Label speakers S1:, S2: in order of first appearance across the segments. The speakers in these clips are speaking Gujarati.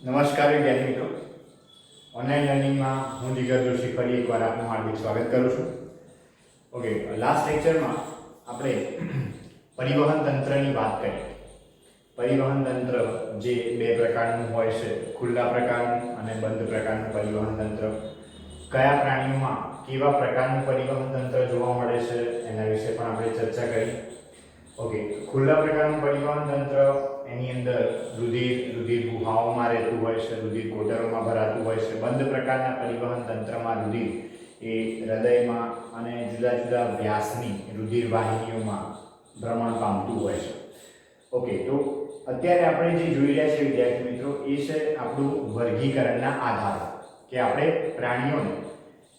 S1: નમસ્કાર વિદ્યાર્થી મિત્રો, ઓનલાઈન લર્નિંગમાં હું જીગર જોશી ફરી એકવાર આપનું હાર્દિક સ્વાગત કરું છું. ઓકે, લાસ્ટ લેક્ચરમાં આપણે પરિવહન તંત્રની વાત કરી. પરિવહન તંત્ર જે બે પ્રકારનું હોય છે, ખુલ્લા પ્રકારનું અને બંધ પ્રકારનું પરિવહન તંત્ર. કયા પ્રાણીઓમાં કેવા પ્રકારનું પરિવહન તંત્ર જોવા મળે છે એના વિશે પણ આપણે ચર્ચા કરી. ઓકે, ખુલ્લા પ્રકારનું પરિવહન તંત્ર એની અંદર રુધિર ગુહાઓમાં રહેતું હોય છે, રુધિર કોટરોમાં ભરાતું હોય છે. બંધ પ્રકારના પરિવહન તંત્રમાં રુધિર એ હૃદયમાં અને જુદા જુદા વ્યાસની રુધિર વાહિનીઓમાં ભ્રમણ પામતું હોય છે. ઓકે, તો અત્યારે આપણે જે જોઈ રહ્યા છીએ વિદ્યાર્થી મિત્રો, એ છે આપણું વર્ગીકરણના આધારો, કે આપણે પ્રાણીઓને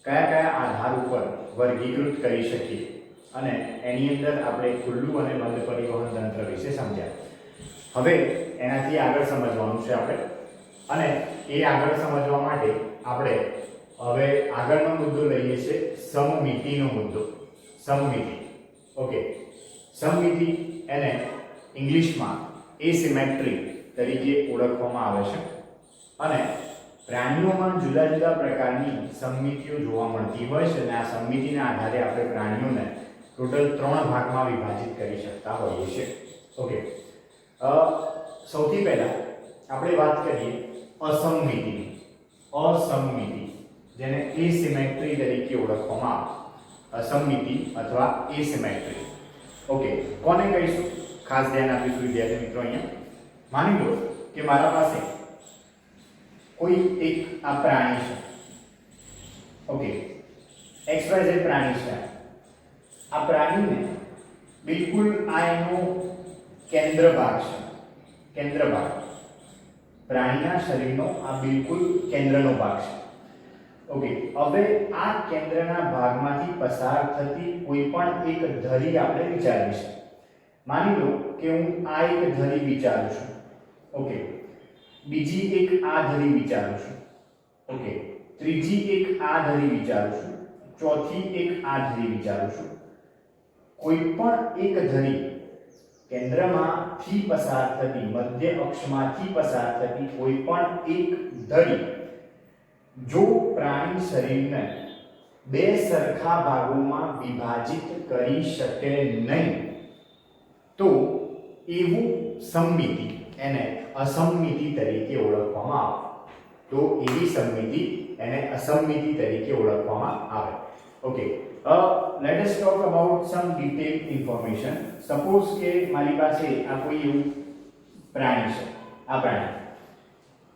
S1: કયા કયા આધાર ઉપર વર્ગીકૃત કરી શકીએ, અને એની અંદર આપણે ખુલ્લું અને બંધ પરિવહન તંત્ર વિશે સમજ્યા. હવે એનાથી આગળ સમજવાનું છે આપણે, અને એ આગળ સમજવા માટે આપણે હવે આગળનો મુદ્દો લઈએ છીએ સમમિતિનો મુદ્દો. સમમિતિ. ઓકે, સમમિતિ એને ઇંગ્લિશમાં એસિમેટ્રી તરીકે ઓળખવામાં આવે છે, અને પ્રાણીઓમાં જુદા જુદા પ્રકારની સમમિતિઓ જોવા મળતી હોય છે, અને આ સમમિતિના આધારે આપણે પ્રાણીઓને ટોટલ 3 ભાગમાં વિભાજિત કરી શકતા હોઈએ છીએ. ઓકે, સૌથી પહેલા આપણે વાત કરીએ અસમમિતિની. અસમમિતિ, જેને એસિમેટ્રી તરીકે ઓળખવામાં આવે. અસમમિતિ અથવા એસિમેટ્રી. ઓકે, કોને કહીશું? ખાસ ધ્યાન આપીશું વિદ્યાર્થી મિત્રો. અહીંયા માની લો કે મારા પાસે કોઈ એક આ પ્રાણી છે. ઓકે, XYZ પ્રાણી છે. આ પ્રાણીને બિલકુલ આ એનો કેન્દ્ર ભાગ છે. કેન્દ્ર ભાગ, પ્રાણીના શરીરનો આ બિલકુલ કેન્દ્રનો ભાગ છે. ઓકે, હવે આ કેન્દ્રના ભાગમાંથી પસાર થતી કોઈ પણ એક ધરી આપણે વિચારીશું. માની લો કે હું આ એક ધરી વિચારું છું. ઓકે, બીજી એક આ ધરી વિચારું છું. ઓકે, ત્રીજી એક આ ધરી વિચારું છું. ચોથી એક આ ધરી વિચારું છું. કોઈ પણ એક ધરી કેન્દ્રમાંથી પસાર થતી, મધ્ય અક્ષમાંથી પસાર થતી કોઈ પણ એક ધરી જો પ્રાણી શરીરને બે સરખા ભાગોમાં વિભાજિત કરી શકે નહીં, તો એવું સમમિતિ એને અસમમિતિ તરીકે ઓળખવામાં આવે. તો એવી સમમિતિ એને અસમમિતિ તરીકે ઓળખવામાં આવે. Okay, let us talk about some detailed information. Suppose કે મારી પાસે આ કોઈ એવું પ્રાણી છે. આ પ્રાણી,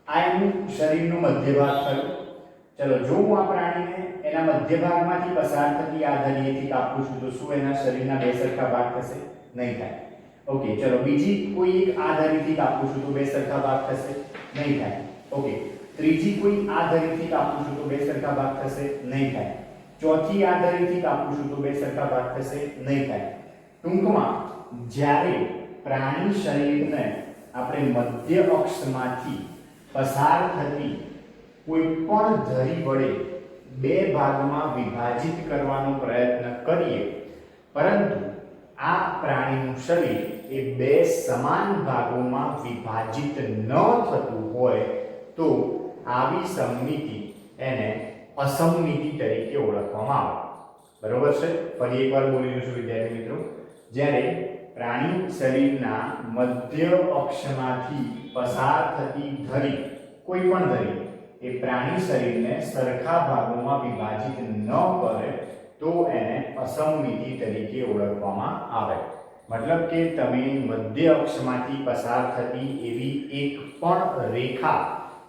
S1: આ એનું શરીરનો મધ્ય ભાગ થયો. ચલો, જો હું આ પ્રાણીને એના મધ્ય ભાગમાંથી પસાર થતી આ ધરીએથી કાપું છું, તો શું એના શરીરના બે સરખા ભાગ થશે? નહીં થાય. ઓકે, ચલો, બીજી કોઈ એક આ ધરીથી કાપું છું તો બે સરખા ભાગ થશે? નહીં થાય. ઓકે, ત્રીજી કોઈ આ ધરીથી કાપું છું તો બે સરખા ભાગ થશે? નહીં થાય. ચોથી આ ધરીથી કાપું છું તો બે સરખા ભાગ થશે? નહીં થાય. ટૂંકમાં જ્યારે પ્રાણી શરીરને આપણે મધ્ય અક્ષમાંથી પસાર થતી કોઈ પણ ધરી વડે બે ભાગમાં વિભાજિત કરવાનો પ્રયત્ન કરીએ, પરંતુ આ પ્રાણીનું શરીર એ બે સમાન ભાગોમાં વિભાજિત ન થતું હોય, તો આવી સમમિતિ એને અસમમિતિ તરીકે ઓળખવામાં આવે. બરોબર છે? ફરી એકવાર બોલી દઉં છું વિદ્યાર્થી મિત્રો. જ્યારે પ્રાણી શરીરના મધ્ય અક્ષમાંથી પસાર થતી ધરી, કોઈ પણ ધરી, એ પ્રાણી શરીરને સરખા ભાગોમાં વિભાજિત ન કરે, તો એને અસમમિતિ તરીકે ઓળખવામાં આવે. મતલબ કે તમે મધ્ય અક્ષમાંથી પસાર થતી એવી એક પણ રેખા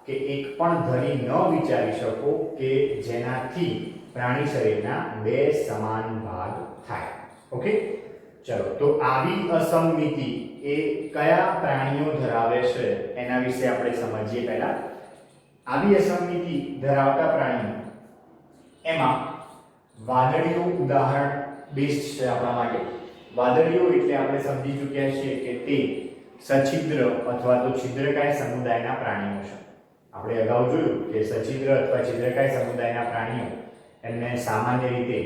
S1: કે એક પણ ધરી ન વિચારી શકો કે જેનાથી પ્રાણી શરીરના બે સમાન ભાગ થાય. ઓકે, ચલો, તો આવી અસમમિતિ એ કયા પ્રાણીઓ ધરાવે છે એના વિશે આપણે સમજીએ. પહેલા આવી અસમમિતિ ધરાવતા પ્રાણીઓ, એમાં વાદળીઓ ઉદાહરણ બેસ્ટ છે આપણા માટે. વાદળીઓ એટલે આપણે સમજી ચૂક્યા છીએ કે તે સછિદ્ર અથવા તો છિદ્રકાય સમુદાયના પ્રાણીઓ છે. આપણે અગાઉ જોયું કે સછિદ્ર અથવા છિદ્રકાય સમુદાયના પ્રાણીઓ એમને સામાન્ય રીતે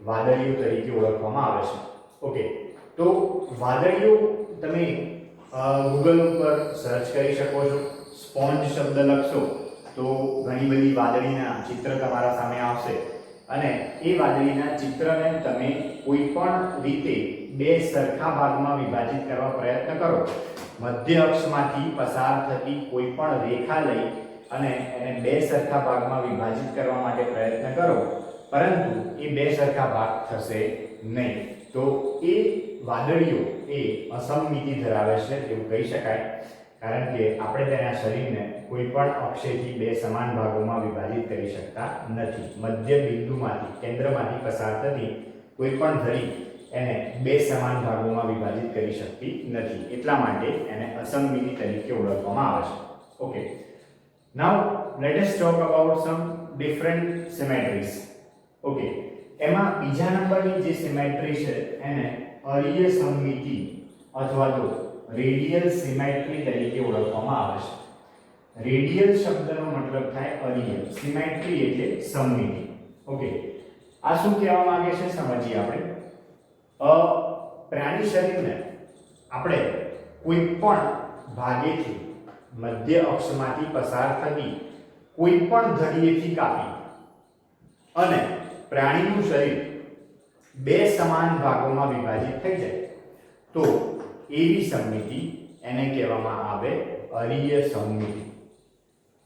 S1: વાદળીઓ તરીકે ઓળખવામાં આવે છે. ઓકે, તો વાદળીઓ તમે ગૂગલ ઉપર સર્ચ કરી શકો છો. સ્પોન્જ શબ્દ લખશો તો ઘણી બધી વાદળીના ચિત્ર તમારા સામે આવશે અને એ વાદળીના ચિત્રને તમે કોઈ પણ રીતે બે સરખા ભાગમાં વિભાજિત કરવા પ્રયત્ન કરો. મધ્ય અક્ષમાંથી પસાર થતી કોઈ પણ રેખા લઈ અને એને બે સરખા ભાગમાં વિભાજિત કરવા માટે પ્રયત્ન કરો, પરંતુ એ બે સરખા ભાગ થશે નહીં. તો એ વાદળીઓ એ અસમમિતિ ધરાવે છે એવું કહી શકાય, કારણ કે આપણે તેના શરીરને કોઈ પણ અક્ષેથી બે સમાન ભાગોમાં વિભાજિત કરી શકતા નથી. મધ્ય બિંદુમાંથી કેન્દ્રમાંથી પસાર થતી કોઈ પણ ધરી એને બે સમાન ભાગોમાં વિભાજિત કરી શકતી નથી. એટલા માટે એને અસમમિતિ તરીકે ઓળખવામાં આવે છે. Okay, now let us talk about some different symmetries. Okay, એમાં બીજા નંબરની જે સિમેટ્રી છે એને અરીય સમમિતિ અથવા તો રેડિયલ સિમેટ્રી તરીકે ઓળખવામાં આવે છે. રેડિયલ શબ્દનો મતલબ થાય અરીય, સિમેટ્રી એટલે સમમિતિ. ઓકે, આ શું કહેવા માંગે છે સમજીએ આપણે. પ્રાણી શરીરને આપણે કોઈ પણ ભાગેથી મધ્ય અક્ષમાંથી પસાર થતી કોઈ પણ ધરીએથી કાપી અને પ્રાણીનું શરીર બે સમાન ભાગોમાં વિભાજિત થઈ જાય તો એવી સમમિતિ એને કહેવામાં આવે અરીય સમમિતિ.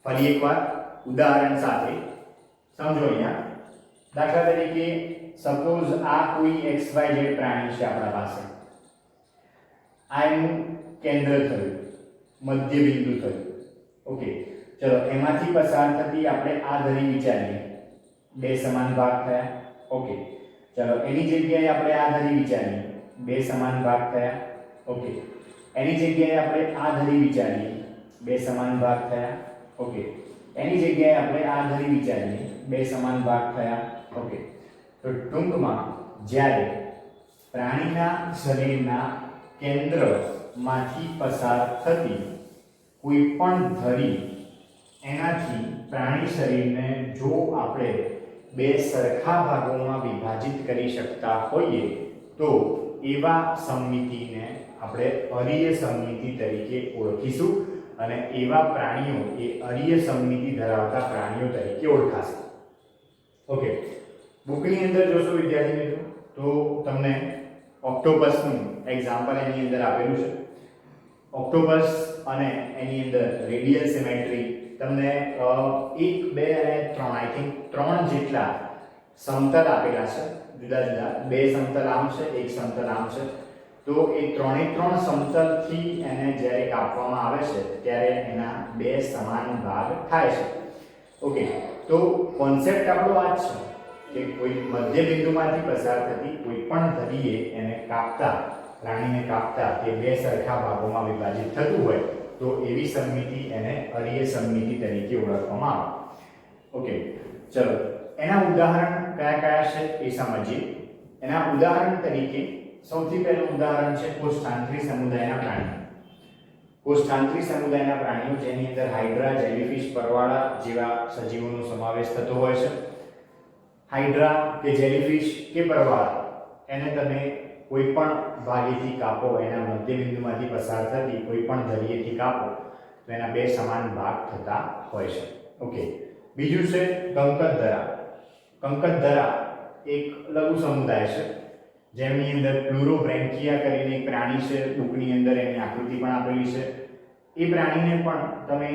S1: ફરી એકવાર ઉદાહરણ સાથે સમજો. અહીંયા દાખલા તરીકે સપોઝ આ કોઈ XYZ પ્રાણી છે આપણા પાસે. આ એનું કેન્દ્ર થયું, મધ્ય બિંદુ થયું. ઓકે, ચલો એમાંથી પસાર થતી આપણે આ ધરી વિચારીએ, બે સમાન ભાગ થયા. ઓકે, ચલો એની જગ્યાએ આપણે આ ધરી વિચારીએ, બે સમાન ભાગ થયા. ઓકે, એની જગ્યાએ આપણે આ ધરી વિચારીએ, બે સમાન ભાગ થયા. ઓકે, એની જગ્યાએ આપણે આ ધરી વિચારીએ, બે સમાન ભાગ થયા. ઓકે, તો ટૂંકમાં જ્યારે પ્રાણીના શરીરના કેન્દ્રમાંથી પસાર થતી કોઈ પણ ધરી એનાથી પ્રાણી શરીરને જો આપણે બે સરખા ભાગોમાં વિભાજિત કરી શકતા હોઈએ તો એવા સમમિતિને આપણે અરીય સમમિતિ તરીકે ઓળખીશું અને એવા પ્રાણીઓ એ અરીય સમમિતિ ધરાવતા પ્રાણીઓ તરીકે ઓળખાશે. ઓકે, બુકની અંદર જોશો વિદ્યાર્થી મિત્રો તો તમને ઓક્ટોપસનું એક્ઝામ્પલ એની અંદર આપેલું છે. ઓક્ટોપસ અને એની અંદર રેડિયલ સિમેટ્રી તમને 1, 2 અને 3 આઈ થિંક 3 જેટલા સમતલ આપેલા છે. જુદા જુદા બે સમતલ આમ છે, એક સમતલ આમ છે. તો એ ત્રણે ત્રણ સમતલથી એને જ્યારે કાપવામાં આવે છે ત્યારે એના બે સમાન ભાગ થાય છે. ઓકે, તો કોન્સેપ્ટ આપણો આ જ છે કે કોઈ મધ્ય બિંદુમાંથી પસાર થતી કોઈ પણ ધરીએ એને કાપતા, પ્રાણીને કાપતા તે બે સરખા ભાગોમાં વિભાજિત થતું હોય તો એવી સમમિતિ એને અરીય સમમિતિ તરીકે ઓળખવામાં આવે. ઓકે, ચલો એના ઉદાહરણ કયા કયા છે એ સમજીએ. એના ઉદાહરણ તરીકે સૌથી પહેલું ઉદાહરણ છે કોષ્ઠાંત્રી સમુદાયના પ્રાણીઓ. કોષ્ઠાંત્રી સમુદાયના પ્રાણીઓ જેની અંદર હાઇડ્રા, જેલીફિશ, પરવાળા જેવા સજીવોનો સમાવેશ થતો હોય છે. હાઇડ્રા કે જેલીફિશ કે પરવાળા એને તમે કોઈ પણ ભાગેથી કાપો, એના મધ્ય બિંદુમાંથી પસાર થતી કોઈ પણ ધરીએથી કાપો તો એના બે સમાન ભાગ થતા હોય છે. ઓકે, બીજું છે કંકતધરા. કંકતધરા એક લઘુ સમુદાય છે જેમની અંદર પ્લુરોબ્રેન્કિયા કરીને એક પ્રાણી છે. બુકની અંદર એની આકૃતિ પણ આપેલી છે. એ પ્રાણીને પણ તમે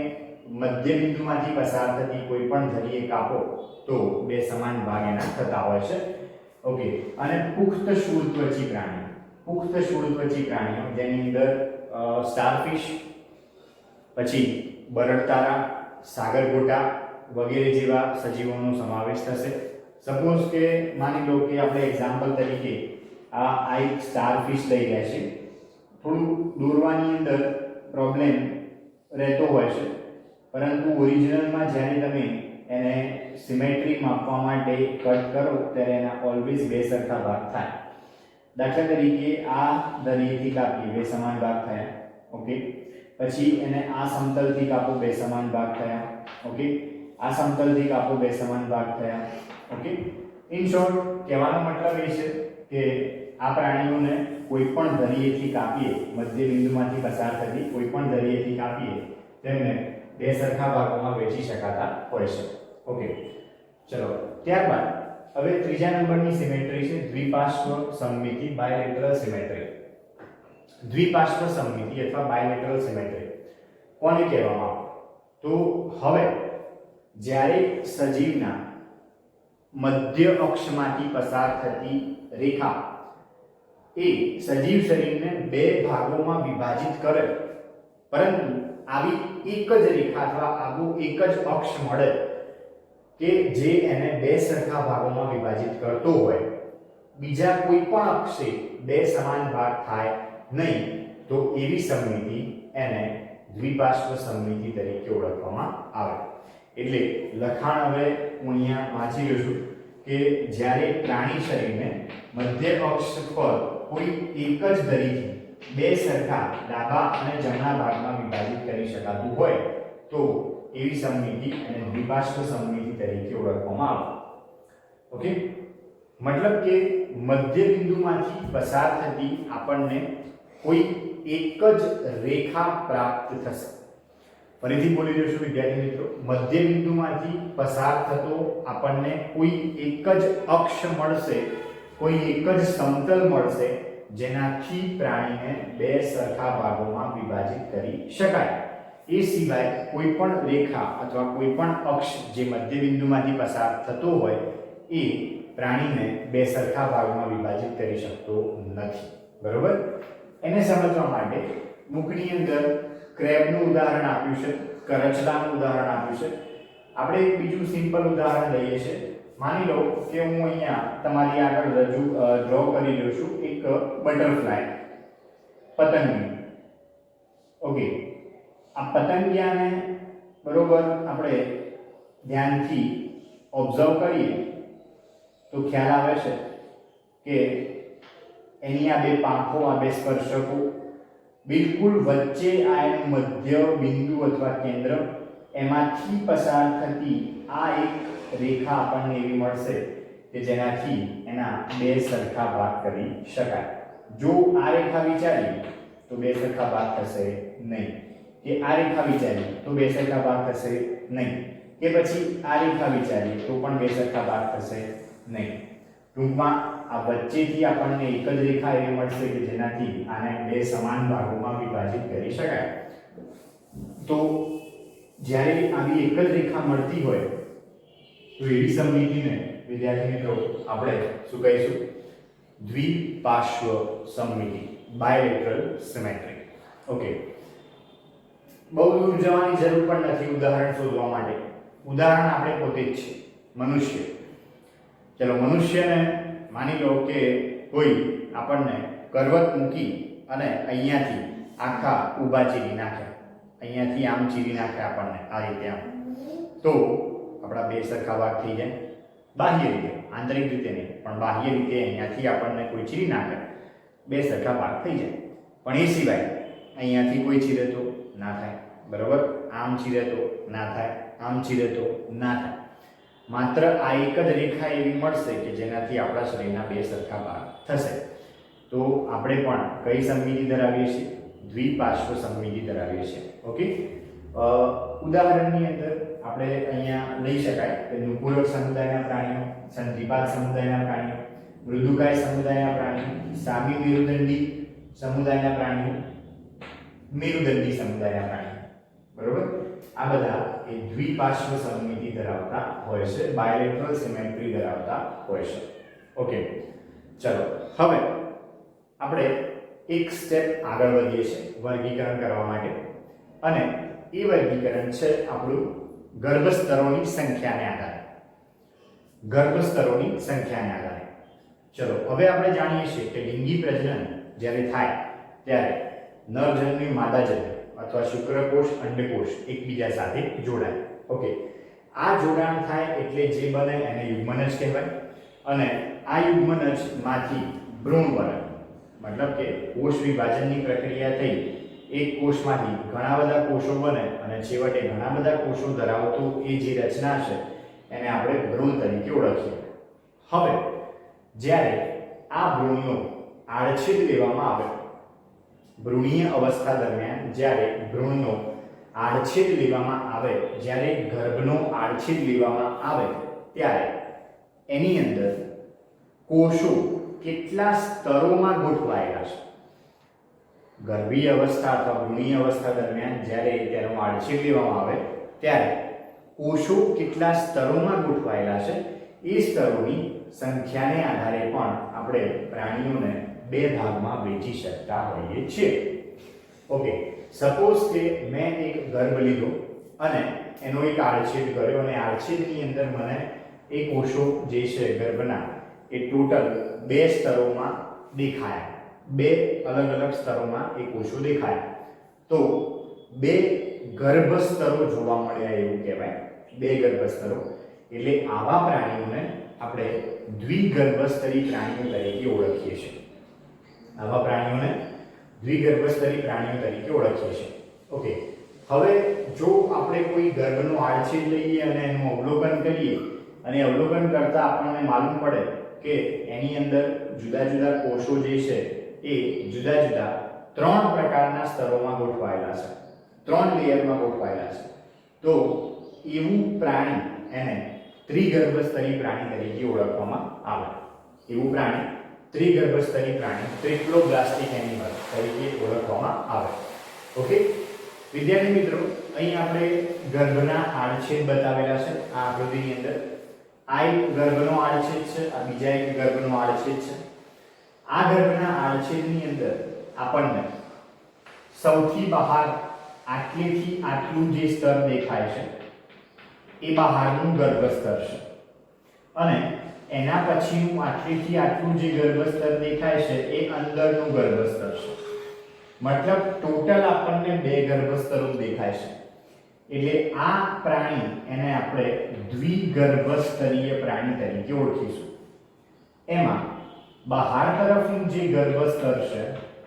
S1: મધ્ય બિંદુમાંથી પસાર થતી કોઈ પણ ધરીએ કાપો તો બે સમાન ભાગ એના થતા હોય છે. ઓકે, અને પુખ્ત શૂળત્વચી પ્રાણીઓ. પુખ્ત શૂળત્વચી પ્રાણીઓ જેની અંદર સ્ટારફિશ, પછી બરડતારા, સાગરગોટા વગેરે જેવા સજીવોનો સમાવેશ થશે. સપોઝ કે માની લો કે આપણે એક્ઝામ્પલ તરીકે આ એક સ્ટારફિશ લઈ રહ્યા છે. થોડું દોરવાની અંદર પ્રોબ્લેમ રહેતો હોય છે, પરંતુ ઓરિજિનલમાં જ્યારે તમે એને સિમેટ્રી માપવા માટે કટ કરો ત્યારે એના ઓલવેઝ બે સરખા ભાગ થાય. દાખલા તરીકે આ ધરીએથી કાપીએ, બે સમાન ભાગ થયા. ઓકે, પછી એને આ સમતલથી કાપો, બે સમાન ભાગ થયા. ઓકે, આ સમતલથી કાપો, બે સમાન ભાગ થયા. ઓકે, ઇન શોર્ટ કહેવાનો મતલબ એ છે કે આ પ્રાણીઓને કોઈ પણ ધરીએથી કાપીએ, મધ્ય બિંદુમાંથી પસાર થતી કોઈ પણ ધરીએથી કાપીએ તેમને બે સરખા ભાગોમાં વહેંચી શકાતા હોય છે. ઓકે, ચલો ત્યારબાદ હવે ત્રીજા નંબરની સિમેટ્રી છે દ્વિપાર્શ્વ સમમિતિ બાયલેટરલ સિમેટ્રી. દ્વિપાર્શ્વ સમમિતિ અથવા બાયલેટરલ સિમેટ્રી કોને કહેવામાં આવે? તો હવે જ્યારે સજીવના મધ્ય અક્ષમાંથી પસાર થતી રેખા એ સજીવ શરીરને બે ભાગોમાં વિભાજિત કરે, પરંતુ આવી એક જ રેખા અથવા આવું એક જ અક્ષ મળે કે જે એને બે સરખા ભાગોમાં વિભાજિત કરતો હોય, બીજા કોઈ પણ અક્ષે બે સમાન ભાગ થાય નહીં, તો એવી સમમિતિ એને દ્વિપાર્શ્વ સમમિતિ તરીકે ઓળખવામાં આવે. એટલે લખાણ હવે હું અહીંયા વાંચી રહ્યો છું કે જ્યારે પ્રાણી શરીરને મધ્ય અક્ષ પર કોઈ એક જ ધરીથી બે સરખા ડાબા અને જમણા ભાગમાં વિભાજિત કરી શકાતું હોય, તો એવી સમમિતિ અને દ્વિપાર્શ્વ સમમિતિ તરીકે ઓળખવામાં આવે. ઓકે, મતલબ કે મધ્ય બિંદુમાંથી પસાર થતી આપણને કોઈ એક જ રેખા પ્રાપ્ત થશે. ફરીથી બોલી રહ્યો છું વિદ્યાર્થી મિત્રો, મધ્ય બિંદુમાંથી પસાર થતો આપણને કોઈ એક જ અક્ષ મળશે, કોઈ એક જ સમતલ મળશે, જેનાથી પ્રાણીને બે સરખા ભાગોમાં વિભાજિત કરી શકાય. એ સિવાય કોઈ પણ રેખા અથવા કોઈ પણ અક્ષ જે મધ્ય બિંદુમાંથી પસાર થતો હોય એ પ્રાણીને બે સરખા ભાગમાં વિભાજિત કરી શકતો નથી. બરોબર? એને સમજવા માટે બુકની અંદર ક્રેબનું ઉદાહરણ આપ્યું છે, કરચલાનું ઉદાહરણ આપ્યું છે. આપણે એક બીજું સિમ્પલ ઉદાહરણ લઈએ છીએ. માની લો કે હું અહીંયા તમારી આગળ ડ્રો કરી રહ્યો છું એક બટરફ્લાય, પતંગી. ઓકે, આ પતંગિયાને બરોબર આપણે ધ્યાનથી ઓબ્ઝર્વ કરીએ તો ખ્યાલ આવે છે કે એની આ બે પાંખો, આ બે સ્પર્શકો, બિલકુલ વચ્ચે આ એનું મધ્ય બિંદુ અથવા કેન્દ્ર, એમાંથી પસાર થતી આ એક રેખા આપણને એવી મળશે કે જેનાથી એના બે સરખા ભાગ કરી શકાય. જો આ રેખા વિચારીએ તો બે સરખા ભાગ થશે નહીં, કે આ રેખા વિચારીએ તો બે સરખા ભાગ થશે નહીં, કે પછી આ રેખા વિચારીએ તો પણ બે સરખા ભાગ થશે નહીં. ટૂંકમાં આ વચ્ચેથી આપણને એક જ રેખા એવી મળશે કે જેનાથી આને બે સમાન ભાગોમાં વિભાજિત કરી શકાય. તો જ્યારે આવી એક જ રેખા મળતી હોય તો એવી સમમિતિને વિદ્યાર્થી મિત્રો આપણે શું કહીશું? દ્વિપાર્શ્વ સમમિતિ, બાયલેટરલ સિમેટ્રી. ઓકે, બહુ દૂર જવાની જરૂર પણ નથી ઉદાહરણ શોધવા માટે. ઉદાહરણ આપણે પોતે જ છે, મનુષ્ય. ચલો, મનુષ્યને માની લો કે કોઈ આપણને કરવત મૂકી અને અહીંયાથી આખા ઊભા ચીરી નાખે, અહીંયાથી આમ ચીરી નાખે આપણને આ રીતે આમ, તો આપણા બે સરખા ભાગ થઈ જાય. બાહ્ય રીતે, આંતરિક રીતે નહીં, પણ બાહ્ય રીતે અહીંયાથી આપણને કોઈ ચીરી નાખે, બે સરખા ભાગ થઈ જાય. પણ એ સિવાય અહીંયાથી કોઈ ચીરે તો ના થાય, બરોબર? આમ ચીરે તો ના થાય, આમ ચીરે તો ના થાય. માત્ર આ એક જ રેખા એવી મળશે કે જેનાથી આપણા શરીરના બે સરખા ભાગ થશે. તો આપણે પણ કઈ સમમિતિ ધરાવીએ છીએ? દ્વિપાર્શ્વ સમમિતિ ધરાવીએ છીએ. ઓકે, ઉદાહરણની અંદર આપણે અહીંયા લઈ શકાય કે નુપુરક સમુદાયના પ્રાણીઓ, સંધિપાદ સમુદાયના પ્રાણીઓ, મૃદુકાય સમુદાયના પ્રાણીઓ, સામી મેરુદંડી સમુદાયના પ્રાણીઓ, મેરુદંડી સમુદાયના પ્રાણીઓ. બરોબર? આ બધા એ દ્વિપાર્શ્વ સમમિતિ ધરાવતા હોય છે, બાયલેટરલ સિમેટ્રી ધરાવતા હોય છે. ઓકે, ચલો હવે આપણે એક સ્ટેપ આગળ વધીએ છીએ વર્ગીકરણ કરવા માટે, અને એ વર્ગીકરણ છે આપણું ગર્ભસ્તરોની સંખ્યાને આધારે. ગર્ભસ્તરોની સંખ્યાને આધારે. ચલો હવે આપણે જાણીએ છીએ કે લિંગી પ્રજનન જ્યારે થાય ત્યારે નરજન્મી માદાજન્મી અથવા શુક્રકોષ અંડકોષ એકબીજા સાથે જોડાય. ઓકે, આ જોડાણ થાય એટલે જે બને એને યુગ્મનજ કહેવાય, અને આ યુગ્મનજમાંથી ભ્રૂણ બને. મતલબ કે કોષ વિભાજનની પ્રક્રિયા થઈ, એક કોષમાંથી ઘણા બધા કોષો બને અને છેવટે ઘણા બધા કોષો ધરાવતું એ જે રચના છે એને આપણે ભ્રૂણ તરીકે ઓળખીએ. હવે જ્યારે આ ભ્રૂણનો આડછેદ લેવામાં આવે, ભ્રૂણીય અવસ્થા દરમિયાન જ્યારે ભ્રૂણનો આડછેદ લેવામાં આવે, જ્યારે ગર્ભનો આડછેદ લેવામાં આવે ત્યારે એની અંદર કોષો કેટલા સ્તરોમાં ગોઠવાયેલા છે? ગર્ભીય અવસ્થા અથવા ભ્રૂણીય અવસ્થા દરમિયાન જ્યારે તેનો આડછેદ લેવામાં આવે ત્યારે કોષો કેટલા સ્તરોમાં ગોઠવાયેલા છે એ સ્તરોની સંખ્યાને આધારે પણ આપણે પ્રાણીઓને બે ભાગમાં વહેંચી શકતા હોઈએ છીએ. ઓકે, સપોઝ કે મેં એક ગર્ભ લીધો અને એનો એક આડછેદ કર્યો અને આડછેદની અંદર મને એ કોષો જે છે ગર્ભના એ ટોટલ બે સ્તરોમાં દેખાયા. બે અલગ અલગ સ્તરોમાં એ કોષો દેખાયા. તો બે ગર્ભ સ્તરો જોવા મળ્યા એવું કહેવાય. બે ગર્ભ સ્તરો એટલે આવા પ્રાણીઓને આપણે દ્વિગર્ભસ્તરી પ્રાણીઓ તરીકે ઓળખીએ છીએ. આવા પ્રાણીઓને દ્વિગર્ભસ્તરી પ્રાણીઓ તરીકે ઓળખીએ છીએ. ઓકે, હવે જો આપણે કોઈ ગર્ભનો આડછેદ લઈએ અને એનું અવલોકન કરીએ અને અવલોકન કરતા આપણને માલુમ પડે કે એની અંદર જુદા જુદા કોષો જે છે એ જુદા જુદા ત્રણ પ્રકારના સ્તરોમાં ગોઠવાયેલા છે, ત્રણ લેયરમાં ગોઠવાયેલા છે, તો એવું પ્રાણી એને ત્રિગર્ભસ્તરી પ્રાણી તરીકે ઓળખવામાં આવે. એવું પ્રાણી ત્રિગર્ભસ્તરી પ્રાણી, ટ્રિપ્લોબ્લાસ્ટિક એનિમલ તરીકે ઓળખવામાં આવે. ઓકે વિદ્યાર્થી મિત્રો, અહીં આપણે ગર્ભના આડછેદ બતાવેલા છે આ આકૃતિની અંદર. આ એક ગર્ભનો આડછેદ છે, આ બીજા એક ગર્ભનો આડછેદ છે. આ ગર્ભના આડછેદની અંદર આપણને સૌથી બહાર આટલેથી આટલું જે સ્તર દેખાય છે એ બહારનું ગર્ભસ્તર છે અને એના પછીનું આટલેથી આટલું જે ગર્ભસ્તર દેખાય છે એ અંદરનું ગર્ભસ્તર છે. મતલબ ટોટલ આપણને બે ગર્ભસ્તરો દેખાય છે. એટલે આ પ્રાણી એને આપણે દ્વિગર્ભસ્તરીય પ્રાણી તરીકે ઓળખીશું. એમાં બહાર તરફનું જે ગર્ભસ્તર છે,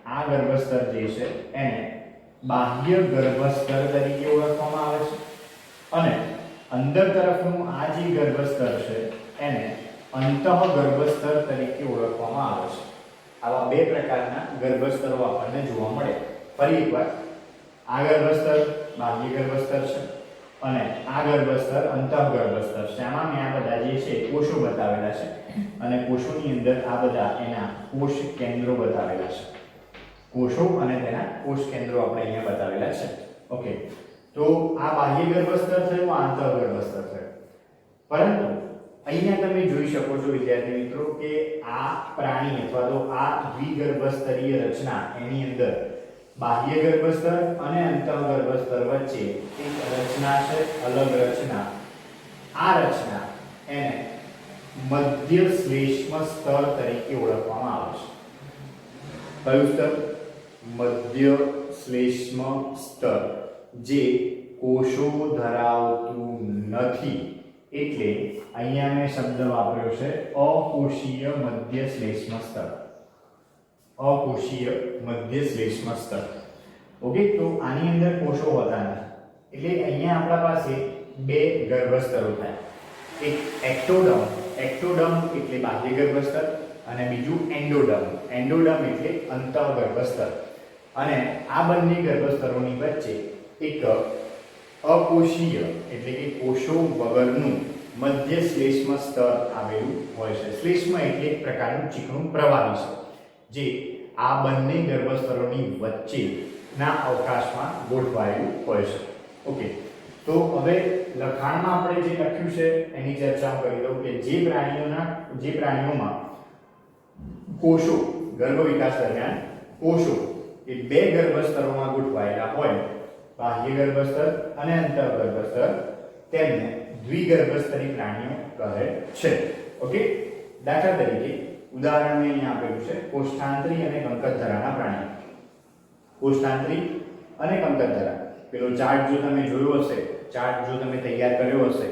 S1: આ ગર્ભસ્તર જે છે એને બાહ્ય ગર્ભસ્તર તરીકે ઓળખવામાં આવે છે અને અંદર તરફનું આ જે ગર્ભસ્તર છે એને અંતઃગર્ભસ્તર તરીકે ઓળખવામાં આવે છે. આવા બે પ્રકારના ગર્ભસ્તરો આપણને જોવા મળે. ફરી એકવાર, આ ગર્ભસ્તર બાહ્ય ગર્ભસ્તર છે અને આ ગર્ભસ્તર અંતઃગર્ભસ્તર છે. આમાં મેં આ બધા જે છે કોષો બતાવેલા છે અને કોષોની અંદર આ બધા એના કોષ કેન્દ્રો બતાવેલા છે. કોષો અને તેના કોષ કેન્દ્રો આપણે અહીંયા બતાવેલા છે. ઓકે, તો આ બાહ્ય ગર્ભસ્તર થયું, આ અંતઃગર્ભસ્તર થયું. પરંતુ અહીંયા તમે જોઈ શકો છો વિદ્યાર્થી મિત્રો કે આ પ્રાણી અથવા તો આ દ્વિગર્ભસ્તરીય રચના એની અંદર બાહ્ય ગર્ભસ્તર અને અંતઃગર્ભસ્તર વચ્ચે એક રચના છે, અલગ રચના. આ રચના એને મધ્ય શ્લેષ્મ સ્તર તરીકે ઓળખવામાં આવે છે. કયું સ્તર? મધ્ય શ્લેષ્મ સ્તર, જે કોષો ધરાવતું નથી. એટલે અહીંયા મેં શબ્દ વાપર્યો છે અકોષીય મધ્ય શ્લેષ્મ સ્તર. અકોષીય મધ્ય શ્લેષ્મ સ્તર. ઓકે, તો આની અંદર કોષો હોતા નથી. એટલે અહીંયા આપણા પાસે બે ગર્ભસ્તરો થાય. એક એક્ટોડર્મ, એક્ટોડર્મ એટલે બાહ્ય ગર્ભસ્તર અને બીજું એન્ડોડર્મ, એન્ડોડર્મ એટલે અંતઃગર્ભસ્તર. અને આ બંને ગર્ભસ્તરોની વચ્ચે એક અકોષીય એટલે કે કોષો વગરનું મધ્ય શ્લેષ્મ સ્તર આવેલું હોય છે. શ્લેષ્મ એટલે એક પ્રકારનું ચીકણું પ્રવાહી છે જે આ બંને ગર્ભસ્તરોની વચ્ચેના અવકાશમાં ગોઠવાયેલું હોય છે. ઓકે, તો હવે લખાણમાં આપણે જે લખ્યું છે એની ચર્ચા હું કરી દઉં કે જે પ્રાણીઓમાં કોષો ગર્ભ વિકાસ દરમિયાન કોષો એ બે ગર્ભસ્તરોમાં ગોઠવાયેલા હોય, બાહ્ય ગર્ભસ્તર અને અંતઃગર્ભસ્તર, તેમને દ્વિગર્ભસ્તરી પ્રાણીઓ કહે છે. ઓકે, દાખલા તરીકે ઉદાહરણ મેં અહીંયા આપેલું છે કોષ્ઠાંતરી અને કંકતધરાના પ્રાણીઓ. કોષ્ઠાંતરી અને કંકતધરા, પેલો ચાર્ટ જો તમે જોયો હશે, ચાર્ટ જો તમે તૈયાર કર્યો હશે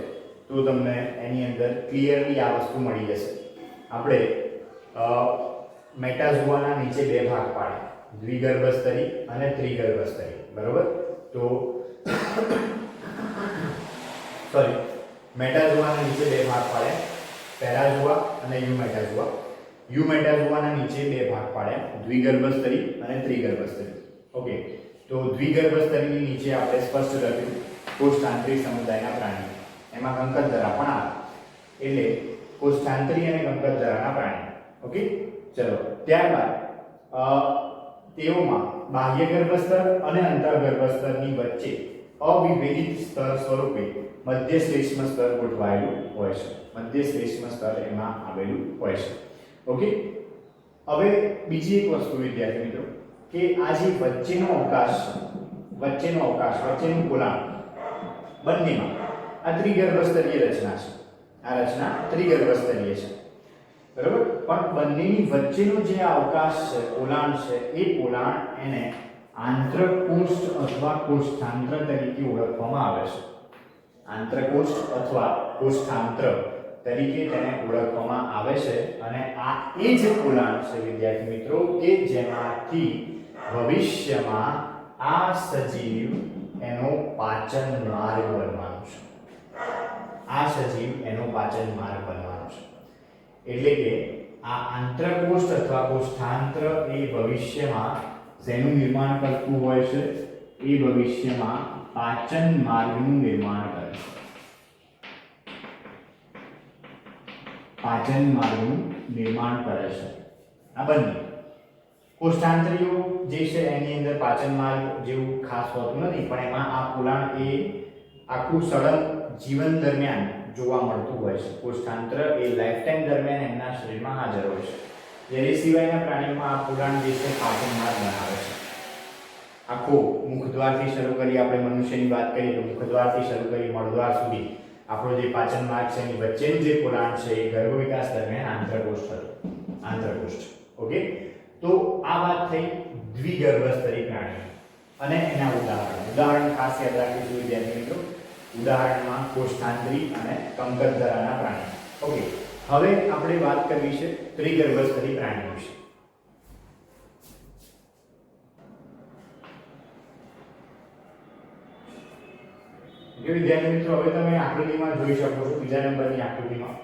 S1: તો તમને એની અંદર ક્લિયરલી આ વસ્તુ મળી જશે. આપણે મેટાઝોઆના નીચે બે ભાગ પાડ્યા, દ્વિગર્ભસ્તરી અને ત્રિગર્ભસ્તરી. બરોબર? તો સોરી, મેટાઝોઆના નીચે બે ભાગ પાડ્યા, પેરાઝોઆ અને યુમેટાઝોઆ. યુમેટાઝોઆના નીચે બે ભાગ પાડ્યા, દ્વિગર્ભસ્તરી અને ત્રિગર્ભસ્તરી. ઓકે, તો તો દ્વિગર્ભસ્તરીની નીચે આપણે સ્પષ્ટ લખ્યું કોષ્ઠાંતરી સમુદાયના પ્રાણીઓ, એમાં કંકતધરા પણ આવે, એટલે કોષ્ઠાંતરી અને કંકતધરાના પ્રાણીઓ. ઓકે, ચલો ત્યારબાદ તેઓમાં બાહ્ય ગર્ભસ્તર અને અંતઃગર્ભસ્તરની વચ્ચે અવિભેદિત સ્તર સ્વરૂપે મધ્ય શ્લેષ્મ સ્તર ગોઠવાયેલું હોય છે. મધ્ય શ્લેષ્મ સ્તર એમાં આવેલું હોય છે. ઓકે, હવે બીજી એક વસ્તુ વિદ્યાર્થી મિત્રો કે આ જે વચ્ચેનો અવકાશ વચ્ચેનું પોલાણ બંનેમાં આ ત્રિગર્ભસ્તરીય રચના છે. આ રચના ત્રિગર્ભસ્તરીય છે, બરાબર. પણ બંનેની વચ્ચેનો જે અવકાશ છે, પોલાણ છે, એ પોલાણ એને આંતરકોષ્ઠ અથવા કોષ્ઠાંત્ર તરીકે ઓળખવામાં આવે છે. આંતરકોષ્ઠ અથવા કોષ્ઠાંત્ર તરીકે તેને ઓળખવામાં આવે છે. અને આ એ જ પોલાણ છે વિદ્યાર્થી મિત્રો કે જેમાંથી ભવિષ્યમાં આ સજીવ એનો પાચન માર્ગ બનવાનો છે. આ સજીવ એનો પાચન માર્ગ બનવાનો છે. એટલે કે આ આંતરકોષ્ઠ અથવા કોષ્ઠાંત્ર એ ભવિષ્યમાં જેનું નિર્માણ કરતું હોય છે, એ ભવિષ્યમાં પાચન માર્ગનું નિર્માણ કરે છે. પાચન માર્ગનું નિર્માણ કરે છે. આ બંને કોષ્ઠાંતરીઓ જે છે એની અંદર પાચન માર્ગ જેવું ખાસ હોતું નથી, પણ એમાં આ પોલાણ એ આખું સળંગ જીવન દરમિયાન જોવા મળતું હોય છે. કોષ્ઠાંત્ર એ લાઈફ ટાઈમ દરમિયાન એમના શરીરમાં હાજર હોય છે. જ્યારે સિવાયના પ્રાણીઓમાં આ પોલાણ જે છે પાચન માર્ગ બનાવે છે. આખો મુખદ્વારથી શરૂ કરી, આપણે મનુષ્યની વાત કરીએ તો મુખદ્વારથી શરૂ કરી મળદ્વાર સુધી આપણો જે પાચન માર્ગ છે એની વચ્ચેનું જે પોલાણ છે એ ગર્ભ વિકાસ દરમિયાન આંતરકોષ્ઠ હતું. આંતરકોષ્ઠ. ઓકે, તો આ વાત થઈ દ્વિગર્ભસ્તરી પ્રાણીઓ અને એના ઉદાહરણ ખાસ યાદ રાખીશું વિદ્યાર્થી મિત્રો. ઉદાહરણમાં કોષ્ઠાંતરી અને કંકતધરાના પ્રાણીઓ. ઓકે, હવે આપણે વાત કરવી છે ત્રિગર્ભસ્તરી પ્રાણીઓ વિશે. વિદ્યાર્થી મિત્રો, હવે તમે આકૃતિમાં જોઈ શકો છો, બીજા નંબરની આકૃતિમાં,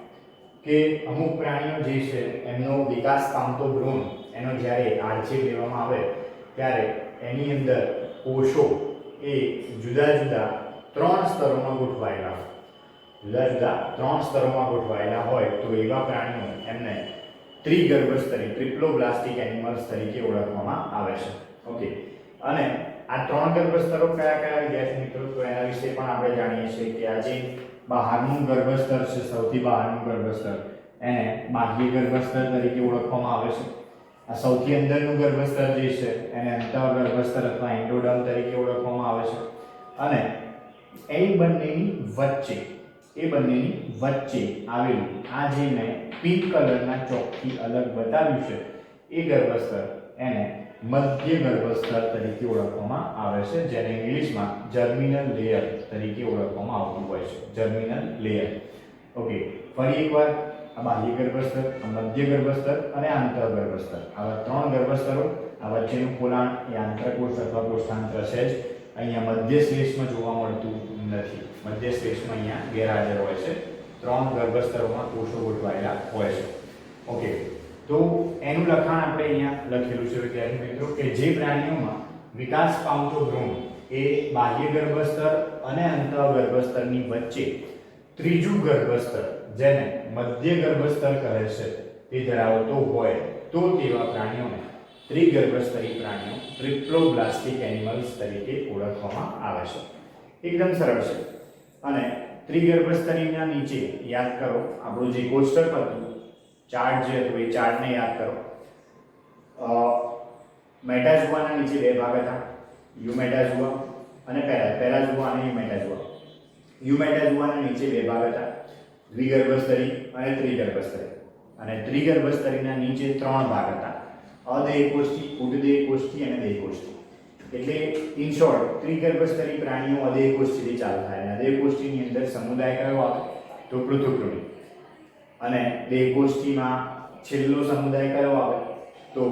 S1: કે અમુક પ્રાણીઓ જે છે એમનો વિકાસ પામતો ભ્રૂણ એનો જ્યારે આડછેદ લેવામાં આવે ત્યારે એની અંદર કોષો એ જુદા જુદા 3 સ્તરોમાં ગોઠવાયેલા હોય. જુદા જુદા 3 સ્તરોમાં ગોઠવાયેલા હોય તો એવા પ્રાણીઓ એમને ત્રિગર્ભસ્તરી ટ્રિપ્લોબ્લાસ્ટિક એનિમલ્સ તરીકે ઓળખવામાં આવે છે. ઓકે, અને આ 3 ગર્ભસ્તરો કયા કયા વિદ્યાર્થી મિત્રો, તો એના વિશે પણ આપણે જાણીએ છીએ કે આ જે બહારનું ગર્ભસ્તર છે, સૌથી બહારનું ગર્ભસ્તર, એને બાહ્ય ગર્ભસ્તર તરીકે ઓળખવામાં આવે છે. આ સૌથી અંદરનું ગર્ભસ્તર જે છે એને અંતઃગર્ભસ્તર અથવા એન્ડોડર્મ તરીકે ઓળખવામાં આવે છે. અને એ બંનેની વચ્ચે આવેલું આ જે મેં પિંક કલરના ચોકથી અલગ બતાવ્યું છે એ ગર્ભસ્તર એને મધ્ય ગર્ભસ્તર તરીકે ઓળખવામાં આવે છે, જેને ઇંગ્લિશમાં જર્મિનલ લેયર તરીકે ઓળખવામાં આવતું હોય છે. Germinal layer. ઓકે, ફરી એકવાર, આ બાહ્ય ગર્ભસ્તર, આ મધ્ય ગર્ભસ્તર અને આંતરગર્ભસ્તર, આવા 3 ગર્ભસ્તરો. આ વચ્ચેનું પોલાણ એ આંતરકોષ અથવા કોષ્ઠાંત્ર છે જ. અહીંયા મધ્ય શ્લેષ્મ જોવા મળતું નથી. મધ્ય શ્લેષ્મ અહીંયા ગેરહાજર હોય છે. 3 ગર્ભસ્તરોમાં કોષો ગોઠવાયેલા હોય છે. ઓકે, તો એનું લખાણ આપણે અહીંયા લખેલું છે વિદ્યાર્થી મિત્રો કે જે પ્રાણીઓમાં વિકાસ પામતો ભ્રૂણ એ બાહ્ય ગર્ભસ્તર અને અંતઃગર્ભસ્તરની વચ્ચે ત્રીજું ગર્ભસ્તર જેને મધ્ય ગર્ભસ્તર કહે છે તે ધરાવતો હોય તો તેવા પ્રાણીઓને ત્રિગર્ભસ્તરી પ્રાણીઓ ટ્રિપ્લોબ્લાસ્ટિક એનિમલ્સ તરીકે ઓળખવામાં આવે છે. એકદમ સરળ છે. અને ત્રિગર્ભસ્તરીના નીચે યાદ કરો આપણું જે કોષ્ટક હતું, ચાર્ટ જે હતું એ ચાર્ટને યાદ કરો. મેટાઝોઆના નીચે 2 ભાગ હતા, યુમેટાઝોઆ અને પેરાઝોઆ અને યુમેટાઝોઆ. યુમેટાઝોઆના નીચે 2 ભાગ હતા, દ્વિગર્ભસ્તરી અને ત્રિગર્ભસ્તરી. અને ત્રિગર્ભસ્તરીના નીચે 3 ભાગ હતા, અદેહકોષ્ઠી, ઉદ્દેહકોષ્ઠી અને દેહકોષ્ઠી. એટલે ઇન શોર્ટ ત્રિગર્ભસ્તરી પ્રાણીઓ અદેહકોષ્ઠીથી ચાલુ થાય અને અદેહકોષ્ઠીની અંદર સમુદાય કયો આવે તો પૃથુકૃમિ. અને દેહકોષ્ઠીમાં છેલ્લો સમુદાય કયો આવે તો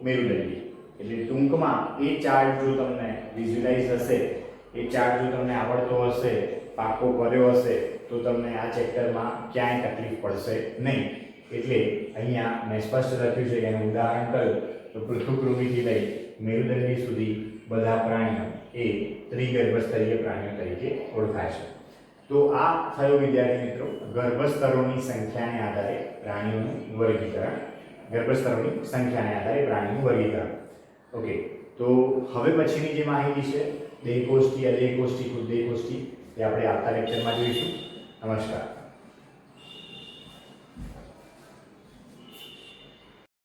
S1: મેરુદંડી. એટલે ટૂંકમાં એ ચાર્ટ જો તમને વિઝ્યુઅલાઇઝ હશે, એ ચાર્ટ જો તમને આવડતો હશે, પાકો કર્યો હશે તો તમને આ ચેપ્ટરમાં ક્યાંય તકલીફ પડશે નહીં. એટલે અહીંયા મેં સ્પષ્ટ લખ્યું છે કે એનું ઉદાહરણ કર્યું તો પૃથુકૃમિથી લઈ મેરુદંડી સુધી બધા પ્રાણીઓ એ ત્રિગર્ભસ્તરીય પ્રાણીઓ તરીકે ઓળખાય છે. તો આ થયો વિદ્યાર્થી મિત્રો ગર્ભસ્તરોની સંખ્યાને આધારે પ્રાણીઓનું વર્ગીકરણ. ગર્ભસ્તરોની સંખ્યાને આધારે પ્રાણીનું વર્ગીકરણ. ઓકે, તો હવે પછીની જે માહિતી છે દેહકોષ્ઠી, અદેહકોષ્ઠી, કૃદ્દેહકોષ્ઠી એ આપણે આવતા લેક્ચરમાં જોઈશું. નમસ્કાર.